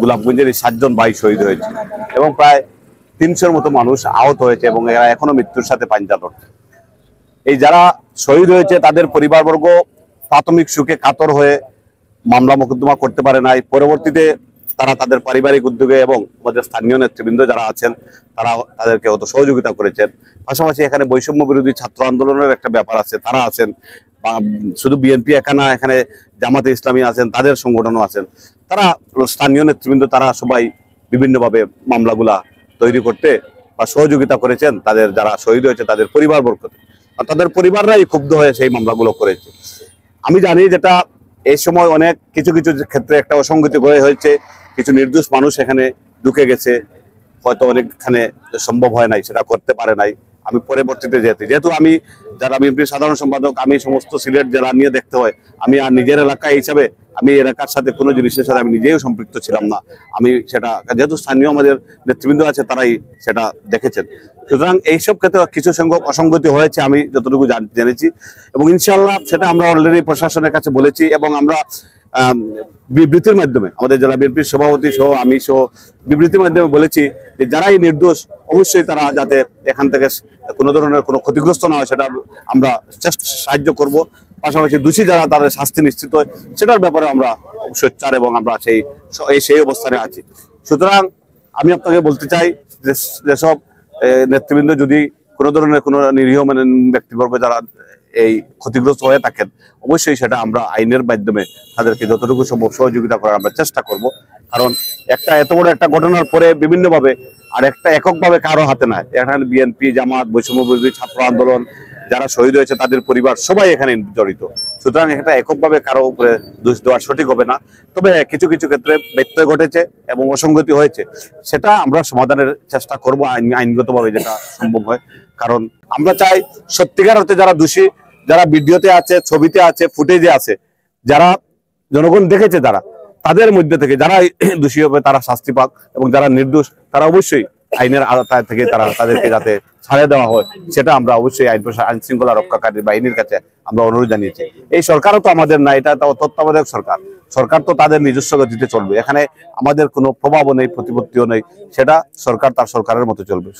গোলাপগঞ্জের এই 7 জন ভাই শহীদ হয়েছে এবং প্রায় 300-র মতো মানুষ আহত হয়েছে এবং এরা এখনো মৃত্যুর সাথে পাঞ্জা লড়ছে। এই যারা শহীদ হয়েছে তাদের পরিবারবর্গ প্রাথমিক সুখে কাতর হয়ে মামলা মোকদ্দমা করতে পারে নাই। পরবর্তীতে তারা তাদের পারিবারিক উদ্যোগে এবং আমাদের স্থানীয় নেতৃবৃন্দ যারা আছেন তারা তাদেরকে অত সহযোগিতা করেছেন। পাশাপাশি এখানে বৈষম্য বিরোধী ছাত্র আন্দোলনের একটা ব্যাপার আছে, তারা আছেন, শুধু বিএনপি একা না, এখানে জামাতে ইসলামী আছেন, তাদের সংগঠনও আছেন, তারা স্থানীয় নেতৃবৃন্দ তারা সবাই বিভিন্নভাবে মামলাগুলা তৈরি করতে বা সহযোগিতা করেছেন তাদের যারা শহীদ হয়েছে তাদের পরিবারবর্গকে, আর তাদের পরিবাররাই ক্ষুব্ধ হয়ে সেই মামলাগুলো করেছে। আমি জানি যেটা এই সময় অনেক কিছু কিছু ক্ষেত্রে একটা অসঙ্গতি হয়েছে, কিছু নির্দোষ মানুষ এখানে ঢুকে গেছে, হয়তো অনেকখানে সম্ভব হয় নাই, সেটা করতে পারে নাই। আমি পরবর্তীতে যেহেতু আমি যারা বিএনপির সাধারণ সম্পাদক, আমি সমস্ত সিলেট জেলা নিয়ে দেখতে হয়, আমি আর নিজের এলাকায় হিসাবে আমি এলাকার সাথে কোনো জিনিসের সাথে আমি নিজেও সম্পৃক্ত ছিলাম না। আমি সেটা যেহেতু স্থানীয় আমাদের নেতৃবৃন্দ আছে তারাই সেটা দেখেছেন। সুতরাং এইসব ক্ষেত্রে কিছু সংখ্যক অসঙ্গতি হয়েছে আমি যতটুকু জেনেছি, এবং ইনশাআল্লাহ সেটা আমরা অলরেডি প্রশাসনের কাছে বলেছি এবং আমরা বিবৃতির মাধ্যমে আমাদের জেলা বিএনপির সভাপতি সহ আমি সহ বিবৃতির মাধ্যমে বলেছি যে যারাই নির্দোষ অবশ্যই তারা যাতে এখান থেকে কোনো ধরনের কোনো ক্ষতিগ্রস্ত না হয় সেটা আমরা সাহায্য করব। পাশাপাশি দোষী যারা তাদের শাস্তি নিশ্চিত হয় সেটার ব্যাপারে আমরা সোচ্চার এবং আমরা সেই অবস্থানে আছি। সুতরাং আমি আপনাকে বলতে চাই যে যেসব নেতৃবৃন্দ যদি কোনো ধরনের কোনো নিরীহ মানে ব্যক্তিবর্গ যারা এই ক্ষতিগ্রস্ত হয়ে থাকেন অবশ্যই সেটা আমরা আইনের মাধ্যমে তাদেরকে যতটুকু সম্ভব সহযোগিতা করার আমরা চেষ্টা করব। কারণ একটা এত বড় একটা ঘটনার পরে বিভিন্নভাবে আর একটা এককভাবে কারো হাতে নয়, এখানে বিএনপি, জামাত, বৈষম্য বিরোধী ছাত্র আন্দোলন, যারা শহীদ হয়েছে তাদের পরিবার সবাই এখানে জড়িত। সুতরাং এটা এককভাবে কারো উপরে দোষ দেওয়া সঠিক হবে না। তবে কিছু কিছু ক্ষেত্রে ব্যত্যয় ঘটেছে এবং অসঙ্গতি হয়েছে, সেটা আমরা সমাধানের চেষ্টা করব আইনগতভাবে যেটা সম্ভব হয়। কারণ আমরা চাই সত্যিকার অর্থে যারা দোষী, যারা ভিডিওতে আছে, ছবিতে আছে, ফুটেজে আছে, যারা জনগণ দেখেছে, তাদের মধ্যে থেকে যারা দোষী হবে তারা শাস্তি পাক এবং যারা নির্দোষ তারা অবশ্যই আইনের আওতায় থেকে তাদেরকে যাতে ছাড়ে দেওয়া হয় সেটা আমরা অবশ্যই আইন শৃঙ্খলা রক্ষাকারী বাহিনীর কাছে আমরা অনুরোধ জানিয়েছি। এই সরকারও তো আমাদের না, এটা তো তত্ত্বাবধায়ক সরকার, সরকার তো তাদের নিজস্ব গতিতে চলবে, এখানে আমাদের কোনো প্রভাবও নেই, প্রতিপত্তিও নেই, সেটা সরকার তার সরকারের মতো চলবে।